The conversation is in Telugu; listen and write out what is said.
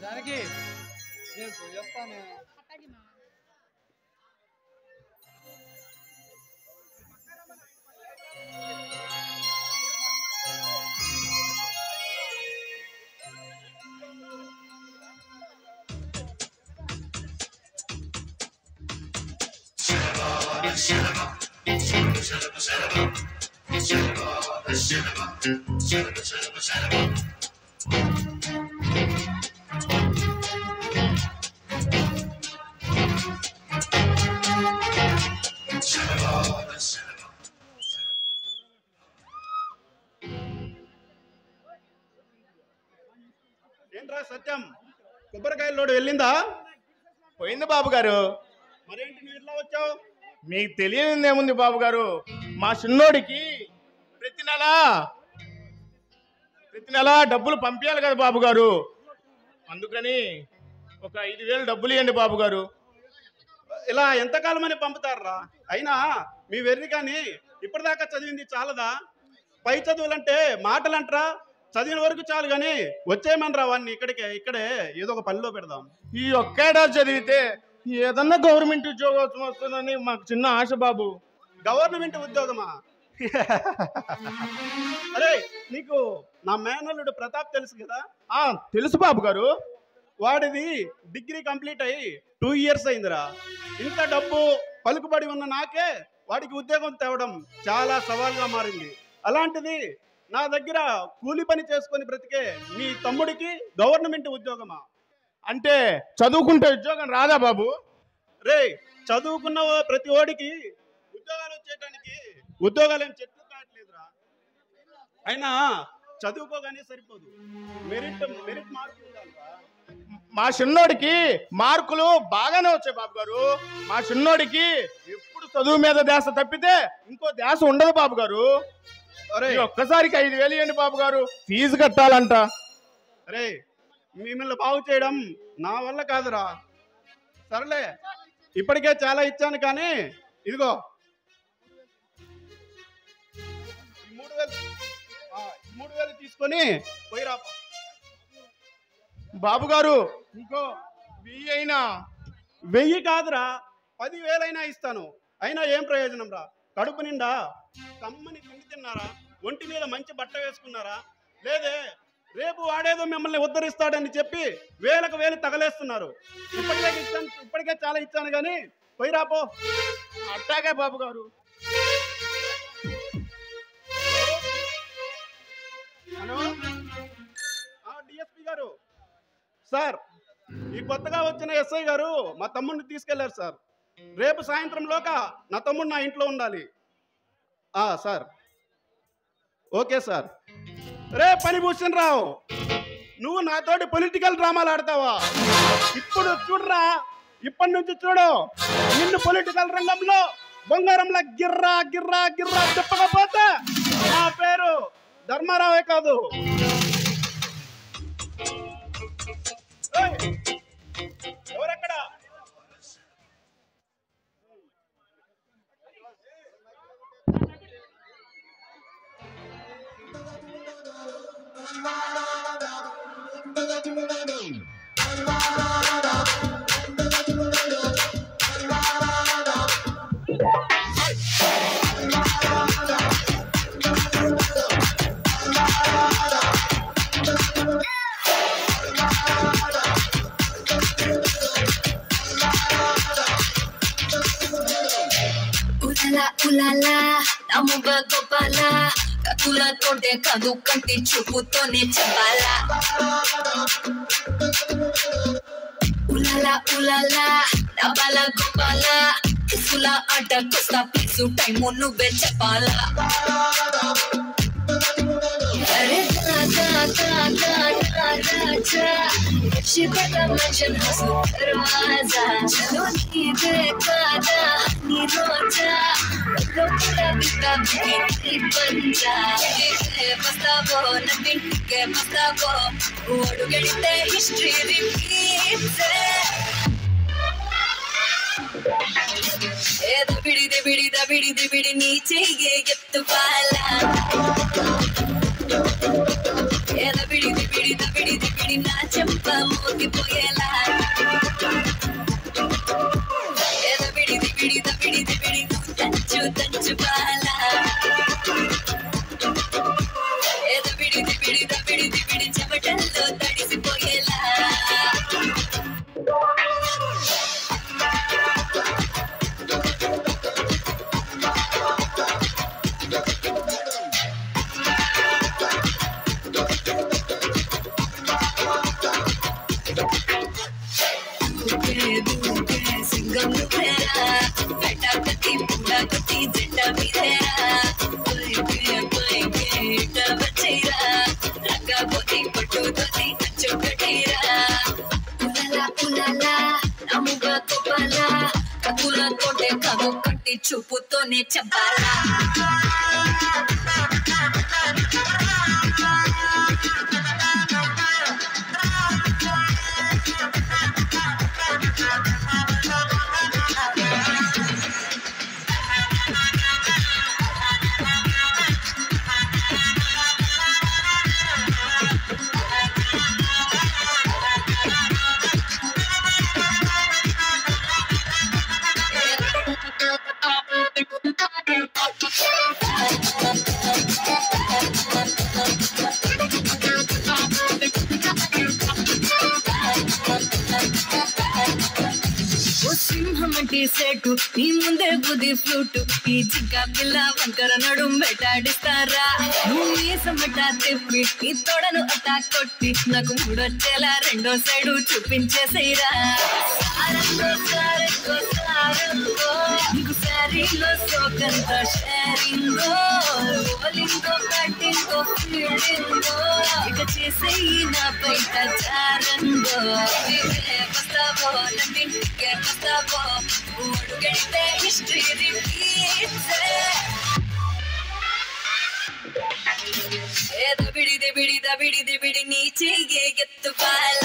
దానికి నేను చెప్తాను. ఏంట్రా సత్యం, కొబ్బరికాయల లోడు వెళ్ళిందా? పోయింది బాబు గారు. మరేంటి నువ్వు ఇట్లా వచ్చావు? మీకు తెలియనిది ఏముంది బాబు గారు, మా చిన్నోడికి ప్రతి నెల డబ్బులు పంపించాలి కదా బాబు గారు. అందుకని ఒక 5,000 డబ్బులు ఇవ్వండి బాబు గారు. ఇలా ఎంతకాలం అని పంపుతారా? అయినా మీ వెర్రి కానీ ఇప్పటిదాకా చదివింది చాలదా? పై చదువులంటే మాటలంటరా, చదివిన వరకు చాలు కానీ వచ్చేయమనరా వాడిని ఇక్కడే ఏదో ఒక పనిలో పెడదాం. ఈ ఒక్కేడాది చదివితే ఏదన్నా గవర్నమెంట్ ఉద్యోగం వస్తుందని మాకు చిన్న ఆశ బాబు. గవర్నమెంట్ ఉద్యోగమా? అరే, నీకు నా మేనల్లుడు ప్రతాప్ తెలుసు కదా? తెలుసు బాబు గారు. వాడిది డిగ్రీ కంప్లీట్ అయ్యి 2 years అయిందిరా. ఇంత డబ్బు పలుకుబడి ఉన్న నాకే వాడికి ఉద్యోగం తేవడం చాలా సవాల్గా మారింది. అలాంటిది నా దగ్గర కూలి పని చేసుకొని బ్రతికే మీ తమ్ముడికి గవర్నమెంట్ ఉద్యోగమా? అంటే చదువుకుంటే ఉద్యోగం రాదా బాబు? రే, చదువుకున్న ప్రతి ఓడికి ఉద్యోగాలు వచ్చేయడానికి ఉద్యోగాలు ఏం చెట్లు కావట్లేదురా. అయినా చదువుకోగానే సరిపోదు, మెరిట్ మార్కులు ఉండాలిరా. మా చిన్నోడికి మార్కులు బాగానే వచ్చాయి బాబు గారు. మా చిన్నోడికి ఎప్పుడు చదువు మీద ధ్యాస తప్పితే ఇంకో ధ్యాస ఉండదు బాబు గారు. ఒక్కసారికి 5,000 ఇవ్వండి బాబు గారు, ఫీజు కట్టాలంట. అరే, మిమ్మల్ని బాగు చేయడం నా వల్ల కాదురా. సరేలే, ఇప్పటికే చాలా ఇచ్చాను కానీ ఇదిగో 3,000 తీసుకొని పోయిరా బాబు గారు. ఇంకో 1000 అయినా. 1000 కాదురా, 10,000 అయినా ఇస్తాను. అయినా ఏం ప్రయోజనం రా? కడుపు నిండా కమ్మని తిండి తిన్నారా? ఒంటి మీద మంచి బట్ట వేసుకున్నారా? లేదే రేపు వాడేదో మిమ్మల్ని ఉద్ధరిస్తాడని చెప్పి వేలకు వేలు తగలేస్తున్నారు. ఇప్పటికే చాలా ఇచ్చాను కానీ పోయిరాపో. అట్టాగే బాబు గారు. హలో, డిఎస్పీ గారు. సార్, ఈ కొత్తగా వచ్చిన ఎస్ఐ గారు మా తమ్ముడిని తీసుకెళ్లారు సార్. రేపు సాయంత్రంలోగా నా తమ్ముడు నా ఇంట్లో ఉండాలి. Sir, okay sir. రే పనిభూషణ్ రావు, నువ్వు నాతోటి పొలిటికల్ డ్రామాలు ఆడతావా? ఇప్పుడు చూడరా, ఇప్పటి నుంచి చూడు, నిన్ను పొలిటికల్ రంగంలో బొంగారంలా గిర్రా గిర్రా గిర్రా చెప్పకపోతే నా పేరు ధర్మారావే కాదు. ఎవరెక్కడ? Ulala, namu bagopala, katula tode kadu kanti chuputone chabala. Ulala, nabala gopala, kisula ada kosta pisu time nube chapala. She better mention hustle Raza. Chalo ni dekada ni roja. Lokala bita biki banja. Ke pastavo na ke pastavo. Odu gedite history repeats. Da bidi niche ye gettu pala. Da bidi na chempa mogi చెమటల్లో తడిసిపోయేలా Singam నువ్వేరా పెట్టాకతి పుడాకతి జెండ మీదేరా ఇట వచ్చేరా రంగపోతి పట్టుతోటి అచ్చొకటేరా ఉలలా ఉలలా నమ్ముగా కోపాలా కత్తులతోటే కథ కట్టి చూపుతోనే చెప్పాలా సెటు నీ ముందే బుద్ధి ఫ్లూట్ ఈ చిక్క పిల్ల వంకర నడుం వెటాడిస్తారా నువ్వు మీసమట తిప్పి నీ తోడను అట్టా కొట్టి నాకు మూడొచ్చేలా రెండో సైడు చూపించేసేరా నీకు శారీలో సోకంత షేరింగో బోలింగో బ్యాటింగో ఫీల్డింగో ఇక చేసేయి నా బయట చారంగో వస్తావో నన్నింటికే వస్తావో అడుగడితే హిస్టరీ రిపీట్స్ దబిడి దబిడి దబిడి దబిడి నీ చెయ్యే ఎత్తుపాల